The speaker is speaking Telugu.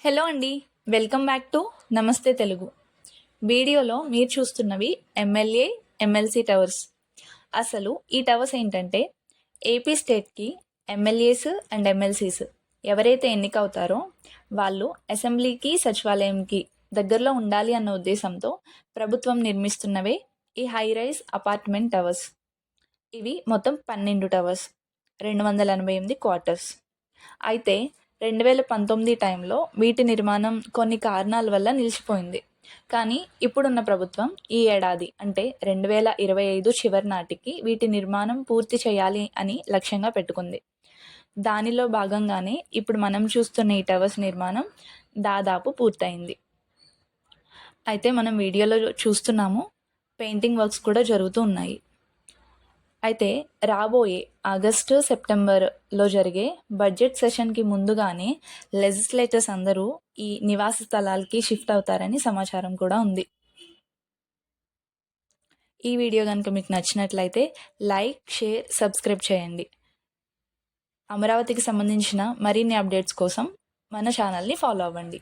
హలో అండి. వెల్కమ్ బ్యాక్ టు నమస్తే తెలుగు. వీడియోలో మీరు చూస్తున్నవి ఎమ్మెల్యే, ఎమ్మెల్సీ టవర్స్. అసలు ఈ టవర్స్ ఏంటంటే ఏపీ స్టేట్కి ఎమ్మెల్యేస్ అండ్ ఎమ్మెల్సీస్ ఎవరైతే ఎన్నికవుతారో వాళ్ళు అసెంబ్లీకి, సచివాలయంకి దగ్గరలో ఉండాలి అన్న ఉద్దేశంతో ప్రభుత్వం నిర్మిస్తున్నవే ఈ హై రైజ్ అపార్ట్మెంట్ టవర్స్. ఇవి మొత్తం 12 టవర్స్, 288 క్వార్టర్స్. అయితే 2019 టైంలో వీటి నిర్మాణం కొన్ని కారణాల వల్ల నిలిచిపోయింది. కానీ ఇప్పుడున్న ప్రభుత్వం ఈ ఏడాది అంటే 2025 చివరి నాటికి వీటి నిర్మాణం పూర్తి చేయాలి అని లక్ష్యంగా పెట్టుకుంది. దానిలో భాగంగానే ఇప్పుడు మనం చూస్తున్న ఈ టవర్స్ నిర్మాణం దాదాపు పూర్తయింది. అయితే మనం వీడియోలో చూస్తున్నాము, పెయింటింగ్ వర్క్స్ కూడా జరుగుతూ ఉన్నాయి. అయితే రాబోయే ఆగస్టు, సెప్టెంబర్లో జరిగే బడ్జెట్ సెషన్కి ముందుగానే లెజిస్లేటర్స్ అందరూ ఈ నివాస స్థలాలకి షిఫ్ట్ అవుతారని సమాచారం కూడా ఉంది. ఈ వీడియో కనుక మీకు నచ్చినట్లయితే లైక్, షేర్, సబ్స్క్రైబ్ చేయండి. అమరావతికి సంబంధించిన మరిన్ని అప్డేట్స్ కోసం మన ఛానల్ని ఫాలో అవ్వండి.